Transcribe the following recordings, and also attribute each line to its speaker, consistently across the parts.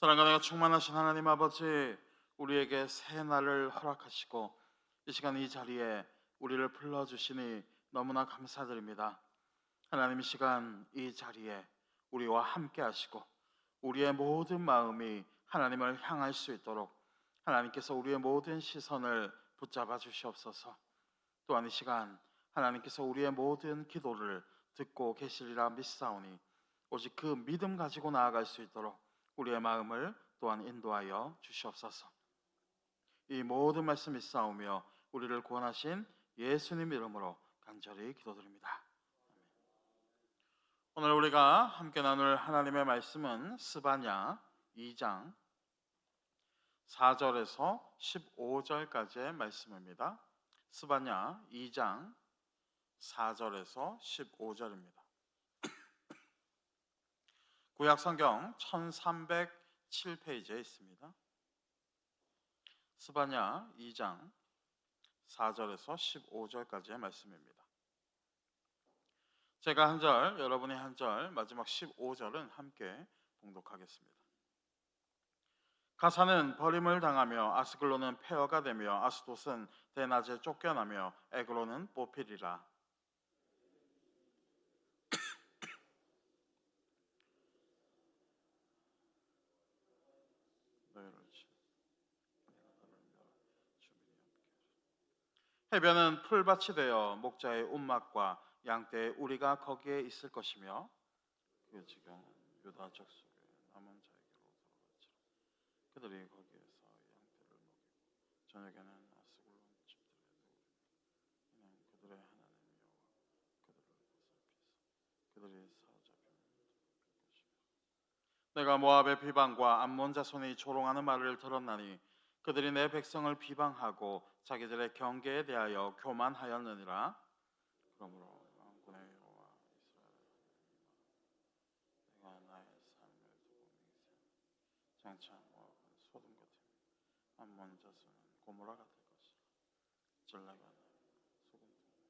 Speaker 1: 사랑과 내가 충만하신 하나님 아버지, 우리에게 새 날을 허락하시고 이 시간 이 자리에 우리를 불러주시니 너무나 감사드립니다. 하나님, 이 시간 이 자리에 우리와 함께 하시고 우리의 모든 마음이 하나님을 향할 수 있도록 하나님께서 우리의 모든 시선을 붙잡아 주시옵소서. 또한 이 시간 하나님께서 우리의 모든 기도를 듣고 계시리라 믿사오니 오직 그 믿음 가지고 나아갈 수 있도록 우리의 마음을 또한 인도하여 주시옵소서. 이 모든 말씀 믿사오며 우리를 구원하신 예수님 이름으로 간절히 기도드립니다. 오늘 우리가 함께 나눌 하나님의 말씀은 스바냐 2장 4절에서 15절까지의 말씀입니다. 스바냐 2장 4절에서 15절입니다. 구약 성경 1307페이지에 있습니다. 스바냐 2장 4절에서 15절까지의 말씀입니다. 제가 한 절, 여러분이 한 절, 마지막 15절은 함께 봉독하겠습니다. 가사는 버림을 당하며 아스글론은 폐허가 되며 아스돗은 대낮에 쫓겨나며 에그론은 뽑히리라. 해변은 풀밭이 되어 목자의 움막과 양떼의 우리가 거기에 있을 것이며 그 지경 유다 족속의 남은 자에게로 돌아갈지라. 그들이 거기에서 양떼를 먹이고 저녁에는 아스글론 집들에 누우리며 이는 그들의 하나님 여호와 그들을 보살피사 그들이 사로잡히면 돌아갈 것이며 내가 모압의 비방과 암몬 자손이 조롱하는 말을 들었나니 그들이 내 백성을 비방하고 자기들의 경계에 대하여 교만하였느니라. 그러므로 왕군의 여호와 이스라엘 내가 나의 삶을 두고 맹세하노니 장차 모압은 소돔 같으며 암몬 자손은 고모라가 될 것이라. 전라가 소금통에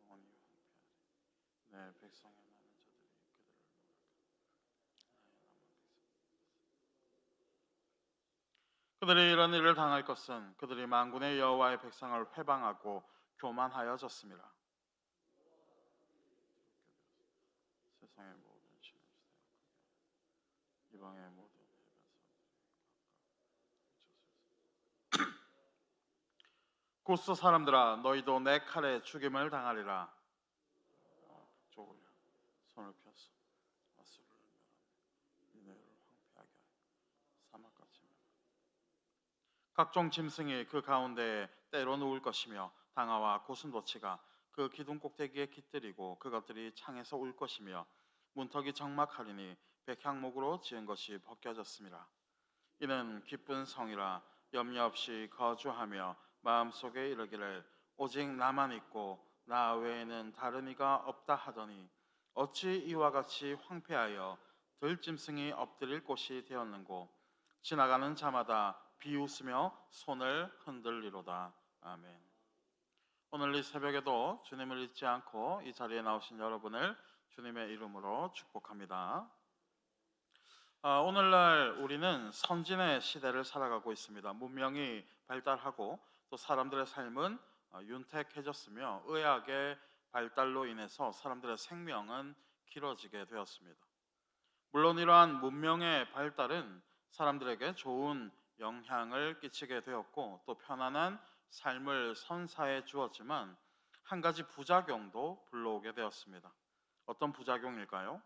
Speaker 1: 영원히 황폐하리. 내 백성의 많은 자들이 그들을 노력하고 나의 남은 그들이 이런 일을 당할 것은 그들이 만군의 여호와의 백성을 회방하고 교만하여졌습니다. 세상의 모든 신을 이방의 모든 해변 사람들이 각각 고스 사람들아, 너희도 내 칼에 죽임을 당하리라. 북쪽으로 손을 펴서 아수르를 멸하며 니네를 황폐하게 하여 사막같이 멸하리라. 각종 짐승이 그 가운데에 때로 누울 것이며 당아와 고슴도치가 그 기둥 꼭대기에 깃들이고 그것들이 창에서 울 것이며 문턱이 적막하리니 백향목으로 지은 것이 벗겨졌습니다. 이는 기쁜 성이라 염려 없이 거주하며 마음속에 이르기를 오직 나만 있고 나 외에는 다른 이가 없다 하더니 어찌 이와 같이 황폐하여 들짐승이 엎드릴 곳이 되었는고 지나가는 자마다 비웃으며 손을 흔들리로다. 아멘. 오늘 이 새벽에도 주님을 잊지 않고 이 자리에 나오신 여러분을 주님의 이름으로 축복합니다. 오늘날 우리는 선진의 시대를 살아가고 있습니다. 문명이 발달하고 또 사람들의 삶은 윤택해졌으며 의학의 발달로 인해서 사람들의 생명은 길어지게 되었습니다. 물론 이러한 문명의 발달은 사람들에게 좋은 영향을 끼치게 되었고 또 편안한 삶을 선사해 주었지만 한 가지 부작용도 불러오게 되었습니다. 어떤 부작용일까요?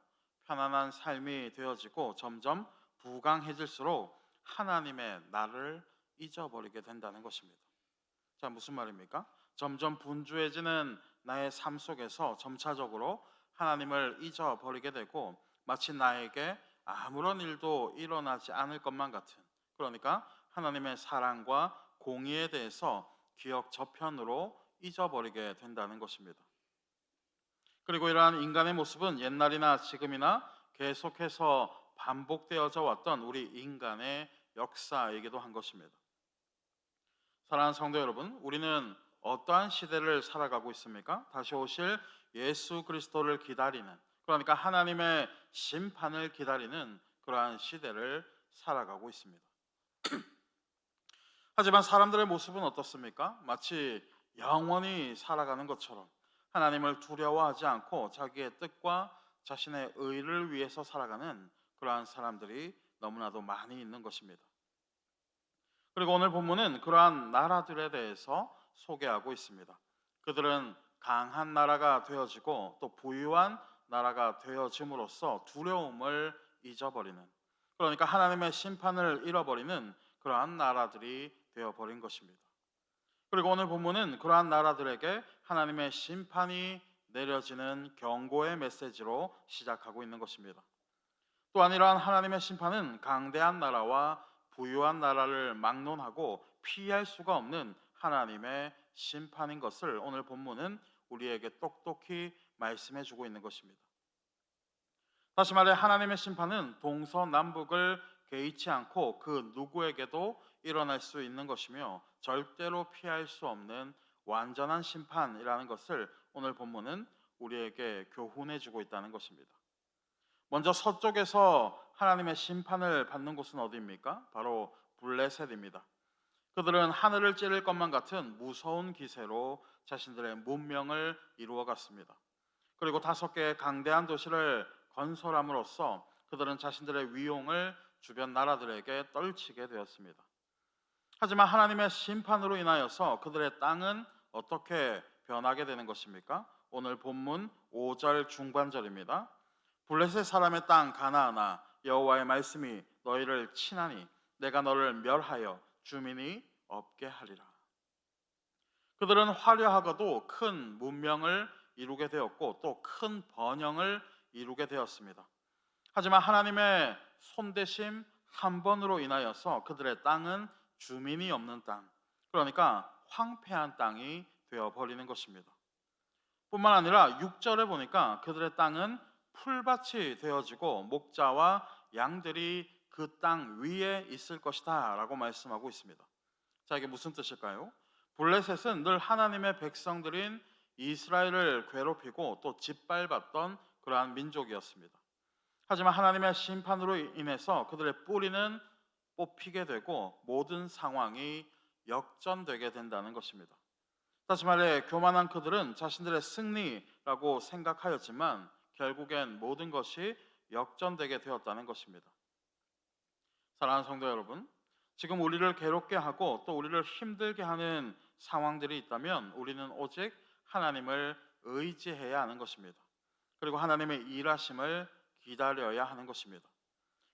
Speaker 1: 편안한 삶이 되어지고 점점 부강해질수록 하나님의 나를 잊어버리게 된다는 것입니다. 자, 무슨 말입니까? 점점 분주해지는 나의 삶 속에서 점차적으로 하나님을 잊어버리게 되고 마치 나에게 아무런 일도 일어나지 않을 것만 같은, 그러니까 하나님의 사랑과 공의에 대해서 기억 저편으로 잊어버리게 된다는 것입니다. 그리고 이러한 인간의 모습은 옛날이나 지금이나 계속해서 반복되어져 왔던 우리 인간의 역사이기도 한 것입니다. 사랑하는 성도 여러분, 우리는 어떠한 시대를 살아가고 있습니까? 다시 오실 예수 그리스도를 기다리는, 그러니까 하나님의 심판을 기다리는 그러한 시대를 살아가고 있습니다. 하지만 사람들의 모습은 어떻습니까? 마치 영원히 살아가는 것처럼 하나님을 두려워하지 않고 자기의 뜻과 자신의 의를 위해서 살아가는 그러한 사람들이 너무나도 많이 있는 것입니다. 그리고 오늘 본문은 그러한 나라들에 대해서 소개하고 있습니다. 그들은 강한 나라가 되어지고 또 부유한 나라가 되어짐으로써 두려움을 잊어버리는, 그러니까 하나님의 심판을 잃어버리는 그러한 나라들이 되어버린 것입니다. 그리고 오늘 본문은 그러한 나라들에게 하나님의 심판이 내려지는 경고의 메시지로 시작하고 있는 것입니다. 또한 이러한 하나님의 심판은 강대한 나라와 부유한 나라를 막론하고 피할 수가 없는 하나님의 심판인 것을 오늘 본문은 우리에게 똑똑히 말씀해 주고 있는 것입니다. 다시 말해 하나님의 심판은 동서남북을 개의치 않고 그 누구에게도 일어날 수 있는 것이며 절대로 피할 수 없는 완전한 심판이라는 것을 오늘 본문은 우리에게 교훈해 주고 있다는 것입니다. 먼저 서쪽에서 하나님의 심판을 받는 곳은 어디입니까? 바로 블레셋입니다. 그들은 하늘을 찌를 것만 같은 무서운 기세로 자신들의 문명을 이루어갔습니다. 그리고 5개의 강대한 도시를 건설함으로써 그들은 자신들의 위용을 주변 나라들에게 떨치게 되었습니다. 하지만 하나님의 심판으로 인하여서 그들의 땅은 어떻게 변하게 되는 것입니까? 오늘 본문 5절 중반절입니다. 블레셋 사람의 땅 가나안아, 여호와의 말씀이 너희를 치나니 내가 너를 멸하여 주민이 없게 하리라. 그들은 화려하고도 큰 문명을 이루게 되었고 또 큰 번영을 이루게 되었습니다. 하지만 하나님의 손대심 한 번으로 인하여서 그들의 땅은 주민이 없는 땅, 그러니까 황폐한 땅이 되어버리는 것입니다. 뿐만 아니라 6절에 보니까 그들의 땅은 풀밭이 되어지고 목자와 양들이 그 땅 위에 있을 것이다 라고 말씀하고 있습니다. 자, 이게 무슨 뜻일까요? 블레셋은 늘 하나님의 백성들인 이스라엘을 괴롭히고 또 짓밟았던 그러한 민족이었습니다. 하지만 하나님의 심판으로 인해서 그들의 뿌리는 뽑히게 되고 모든 상황이 역전되게 된다는 것입니다. 다시 말해 교만한 그들은 자신들의 승리라고 생각하였지만 결국엔 모든 것이 역전되게 되었다는 것입니다. 사랑하는 성도 여러분, 지금 우리를 괴롭게 하고 또 우리를 힘들게 하는 상황들이 있다면 우리는 오직 하나님을 의지해야 하는 것입니다. 그리고 하나님의 일하심을 기다려야 하는 것입니다.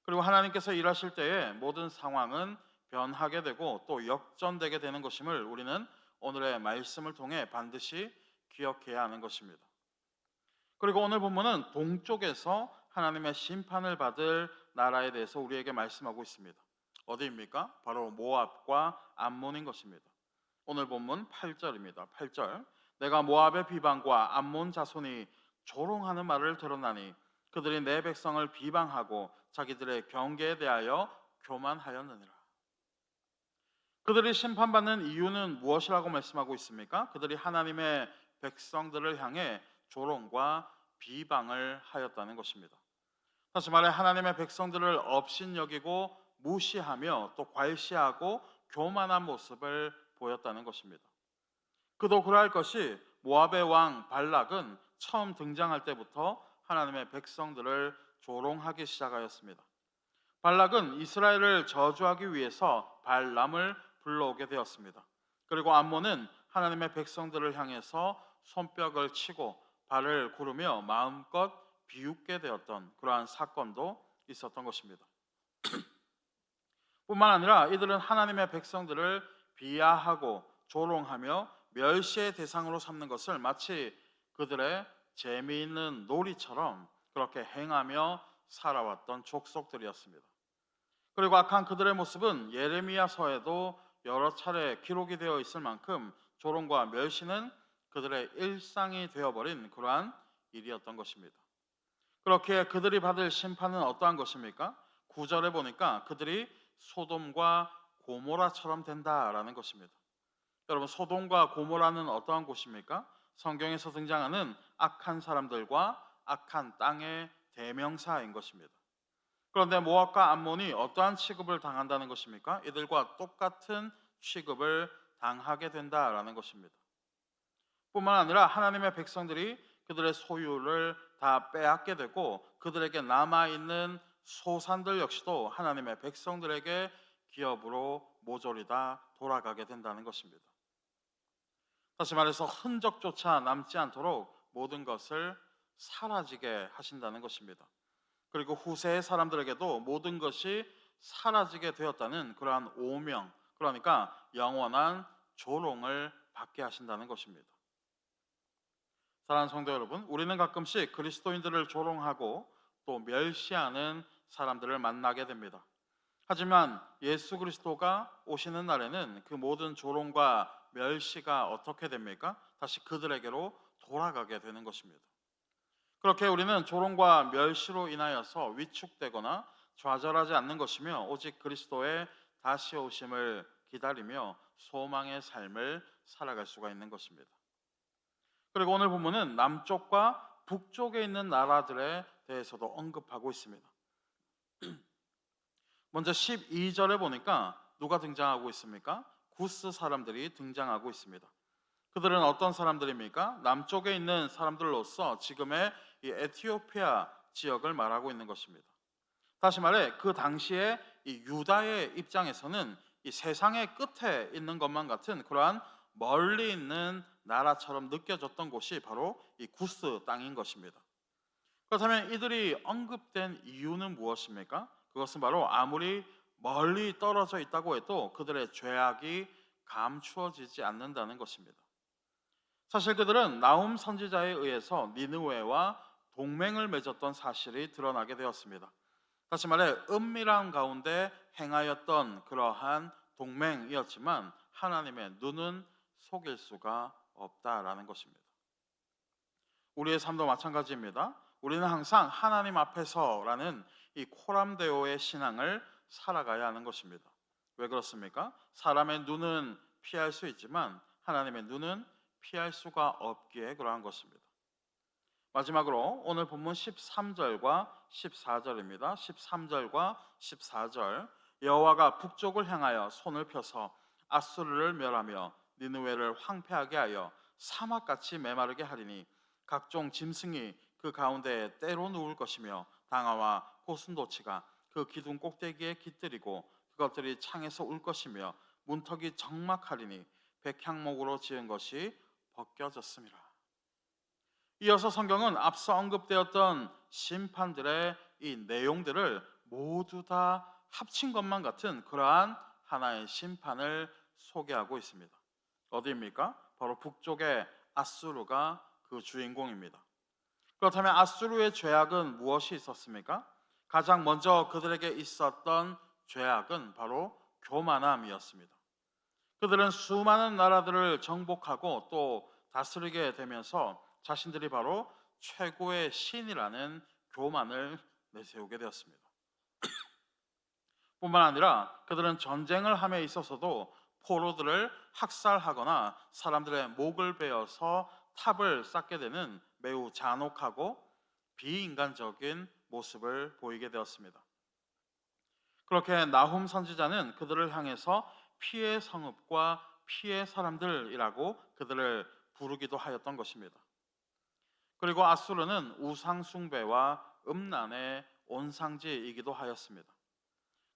Speaker 1: 그리고 하나님께서 일하실 때에 모든 상황은 변하게 되고 또 역전되게 되는 것임을 우리는 오늘의 말씀을 통해 반드시 기억해야 하는 것입니다. 그리고 오늘 본문은 동쪽에서 하나님의 심판을 받을 나라에 대해서 우리에게 말씀하고 있습니다. 어디입니까? 바로 모압과 암몬인 것입니다. 오늘 본문 8절입니다. 8절, 내가 모압의 비방과 암몬 자손이 조롱하는 말을 들었나니 그들이 내 백성을 비방하고 자기들의 경계에 대하여 교만하였느니라. 그들이 심판받는 이유는 무엇이라고 말씀하고 있습니까? 그들이 하나님의 백성들을 향해 조롱과 비방을 하였다는 것입니다. 다시 말해 하나님의 백성들을 업신여기고 무시하며 또 괄시하고 교만한 모습을 보였다는 것입니다. 그도 그러할 것이 모압의 왕 발락은 처음 등장할 때부터 하나님의 백성들을 조롱하기 시작하였습니다. 발락은 이스라엘을 저주하기 위해서 발람을 불러오게 되었습니다. 그리고 암몬은 하나님의 백성들을 향해서 손뼉을 치고 발을 구르며 마음껏 비웃게 되었던 그러한 사건도 있었던 것입니다. 뿐만 아니라 이들은 하나님의 백성들을 비하하고 조롱하며 멸시의 대상으로 삼는 것을 마치 그들의 재미있는 놀이처럼 그렇게 행하며 살아왔던 족속들이었습니다. 그리고 악한 그들의 모습은 예레미야서에도 여러 차례 기록이 되어 있을 만큼 조롱과 멸시는 그들의 일상이 되어버린 그러한 일이었던 것입니다. 그렇게 그들이 받을 심판은 어떠한 것입니까? 9절에 보니까 그들이 소돔과 고모라처럼 된다라는 것입니다. 여러분, 소돔과 고모라는 어떠한 곳입니까? 성경에서 등장하는 악한 사람들과 악한 땅의 대명사인 것입니다. 그런데 모압과 암몬이 어떠한 취급을 당한다는 것입니까? 이들과 똑같은 취급을 당하게 된다라는 것입니다. 뿐만 아니라 하나님의 백성들이 그들의 소유를 다 빼앗게 되고 그들에게 남아있는 소산들 역시도 하나님의 백성들에게 기업으로 모조리 다 돌아가게 된다는 것입니다. 다시 말해서 흔적조차 남지 않도록 모든 것을 사라지게 하신다는 것입니다. 그리고 후세의 사람들에게도 모든 것이 사라지게 되었다는 그러한 오명, 그러니까 영원한 조롱을 받게 하신다는 것입니다. 사랑하는 성도 여러분, 우리는 가끔씩 그리스도인들을 조롱하고 또 멸시하는 사람들을 만나게 됩니다. 하지만 예수 그리스도가 오시는 날에는 그 모든 조롱과 멸시가 어떻게 됩니까? 다시 그들에게로 돌아가게 되는 것입니다. 그렇게 우리는 조롱과 멸시로 인하여서 위축되거나 좌절하지 않는 것이며 오직 그리스도의 다시 오심을 기다리며 소망의 삶을 살아갈 수가 있는 것입니다. 그리고 오늘 본문은 남쪽과 북쪽에 있는 나라들에 대해서도 언급하고 있습니다. 먼저 12절에 보니까 누가 등장하고 있습니까? 구스 사람들이 등장하고 있습니다. 그들은 어떤 사람들입니까? 남쪽에 있는 사람들로서 지금의 이 에티오피아 지역을 말하고 있는 것입니다. 다시 말해 그 당시에 이 유다의 입장에서는 이 세상의 끝에 있는 것만 같은 그러한 멀리 있는 나라처럼 느껴졌던 곳이 바로 이 구스 땅인 것입니다. 그렇다면 이들이 언급된 이유는 무엇입니까? 그것은 바로 아무리 멀리 떨어져 있다고 해도 그들의 죄악이 감추어지지 않는다는 것입니다. 사실 그들은 나훔 선지자에 의해서 니느웨와 동맹을 맺었던 사실이 드러나게 되었습니다. 다시 말해 은밀한 가운데 행하였던 그러한 동맹이었지만 하나님의 눈은 속일 수가 없다라는 것입니다. 우리의 삶도 마찬가지입니다. 우리는 항상 하나님 앞에서라는 이 코람데오의 신앙을 살아가야 하는 것입니다. 왜 그렇습니까? 사람의 눈은 피할 수 있지만 하나님의 눈은 피할 수가 없기에 그러한 것입니다. 마지막으로 오늘 본문 13절과 14절입니다. 13절과 14절 여호와가 북쪽을 향하여 손을 펴서 아수르를 멸하며 니느웨를 황폐하게 하여 사막같이 메마르게 하리니 각종 짐승이 그 가운데에 때로 누울 것이며 당아와 고슴도치가 그 기둥 꼭대기에 깃들이고 그것들이 창에서 울 것이며 문턱이 적막하리니 백향목으로 지은 것이 벗겨졌습니다. 이어서 성경은 앞서 언급되었던 심판들의 이 내용들을 모두 다 합친 것만 같은 그러한 하나의 심판을 소개하고 있습니다. 어디입니까? 바로 북쪽의 아수르가 그 주인공입니다. 그렇다면 아수르의 죄악은 무엇이 있었습니까? 가장 먼저 그들에게 있었던 죄악은 바로 교만함이었습니다. 그들은 수많은 나라들을 정복하고 또 다스리게 되면서 자신들이 바로 최고의 신이라는 교만을 내세우게 되었습니다. 뿐만 아니라 그들은 전쟁을 함에 있어서도 포로들을 학살하거나 사람들의 목을 베어서 탑을 쌓게 되는 매우 잔혹하고 비인간적인 모습을 보이게 되었습니다. 그렇게 나훔 선지자는 그들을 향해서 피의 성읍과 피의 사람들이라고 그들을 부르기도 하였던 것입니다. 그리고 아수르는 우상 숭배와 음란의 온상지이기도 하였습니다.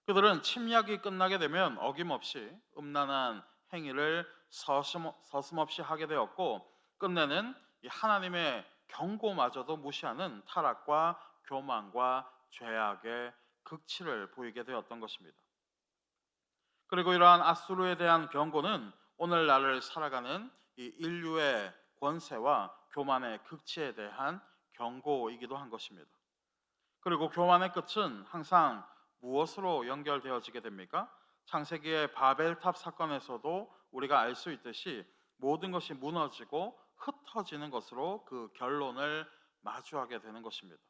Speaker 1: 그들은 침략이 끝나게 되면 어김없이 음란한 행위를 서슴없이 하게 되었고 끝내는 하나님의 경고마저도 무시하는 타락과 교만과 죄악의 극치를 보이게 되었던 것입니다. 그리고 이러한 아수르에 대한 경고는 오늘날을 살아가는 이 인류의 권세와 교만의 극치에 대한 경고이기도 한 것입니다. 그리고 교만의 끝은 항상 무엇으로 연결되어지게 됩니까? 창세기의 바벨탑 사건에서도 우리가 알 수 있듯이 모든 것이 무너지고 흩어지는 것으로 그 결론을 마주하게 되는 것입니다.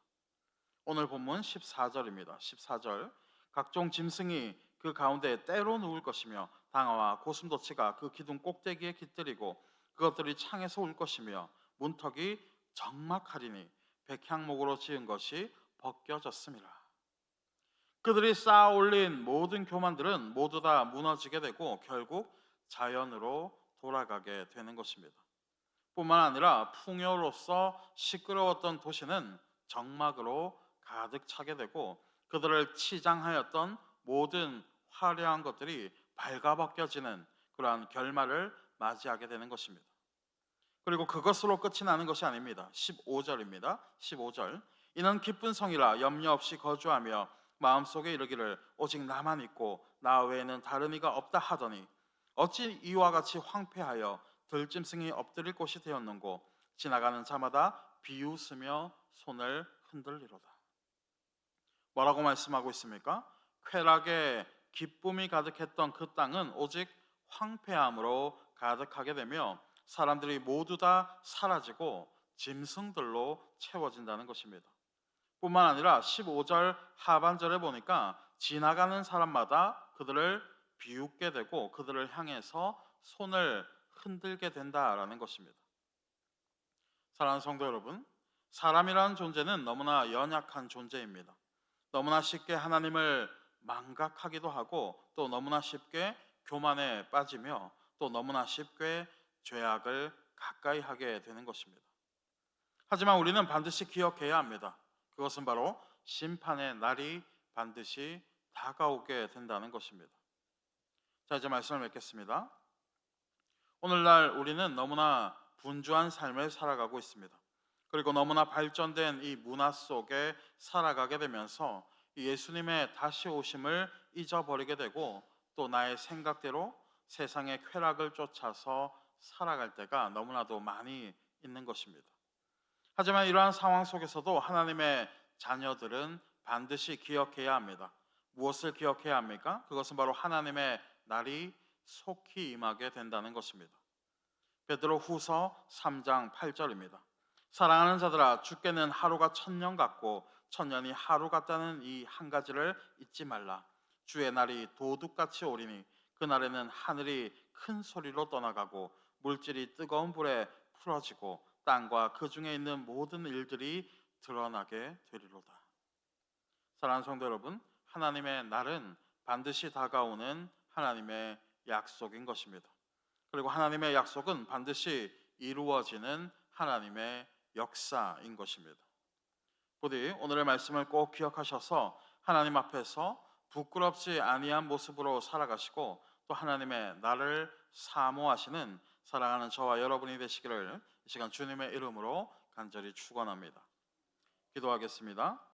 Speaker 1: 오늘 본문 14절입니다. 14절 각종 짐승이 그 가운데 때로 누울 것이며 당아와 고슴도치가 그 기둥 꼭대기에 깃들이고 그것들이 창에서 울 것이며 문턱이 적막하리니 백향목으로 지은 것이 벗겨졌습니다. 그들이 쌓아 올린 모든 교만들은 모두 다 무너지게 되고 결국 자연으로 돌아가게 되는 것입니다. 뿐만 아니라 풍요로서 시끄러웠던 도시는 정막으로 가득 차게 되고 그들을 치장하였던 모든 화려한 것들이 발가벗겨지는 그러한 결말을 맞이하게 되는 것입니다. 그리고 그것으로 끝이 나는 것이 아닙니다. 15절입니다. 15절. 이는 기쁜 성이라 염려 없이 거주하며 마음속에 이르기를 오직 나만 있고 나 외에는 다른 이가 없다 하더니 어찌 이와 같이 황폐하여 들짐승이 엎드릴 곳이 되었는고 지나가는 자마다 비웃으며 손을 흔들리로다. 뭐라고 말씀하고 있습니까? 쾌락에 기쁨이 가득했던 그 땅은 오직 황폐함으로 가득하게 되며 사람들이 모두 다 사라지고 짐승들로 채워진다는 것입니다. 뿐만 아니라 15절 하반절에 보니까 지나가는 사람마다 그들을 비웃게 되고 그들을 향해서 손을 흔들게 된다라는 것입니다. 사랑하는 성도 여러분, 사람이라는 존재는 너무나 연약한 존재입니다. 너무나 쉽게 하나님을 망각하기도 하고 또 너무나 쉽게 교만에 빠지며 또 너무나 쉽게 죄악을 가까이 하게 되는 것입니다. 하지만 우리는 반드시 기억해야 합니다. 그것은 바로 심판의 날이 반드시 다가오게 된다는 것입니다. 자, 이제 말씀을 맺겠습니다. 오늘날 우리는 너무나 분주한 삶을 살아가고 있습니다. 그리고 너무나 발전된 이 문화 속에 살아가게 되면서 예수님의 다시 오심을 잊어버리게 되고 또 나의 생각대로 세상의 쾌락을 쫓아서 살아갈 때가 너무나도 많이 있는 것입니다. 하지만 이러한 상황 속에서도 하나님의 자녀들은 반드시 기억해야 합니다. 무엇을 기억해야 합니까? 그것은 바로 하나님의 날이 속히 임하게 된다는 것입니다. 베드로 후서 3장 8절입니다. 사랑하는 자들아 주께는 하루가 천년 같고 천년이 하루 같다는 이 한 가지를 잊지 말라. 주의 날이 도둑같이 오리니 그날에는 하늘이 큰 소리로 떠나가고 물질이 뜨거운 불에 풀어지고 땅과 그 중에 있는 모든 일들이 드러나게 되리로다. 사랑하는 성도 여러분, 하나님의 날은 반드시 다가오는 하나님의 약속인 것입니다. 그리고 하나님의 약속은 반드시 이루어지는 하나님의 역사인 것입니다. 부디 오늘의 말씀을 꼭 기억하셔서 하나님 앞에서 부끄럽지 아니한 모습으로 살아가시고 또 하나님의 나를 사모하시는 사랑하는 저와 여러분이 되시기를 이 시간 주님의 이름으로 간절히 축원합니다. 기도하겠습니다.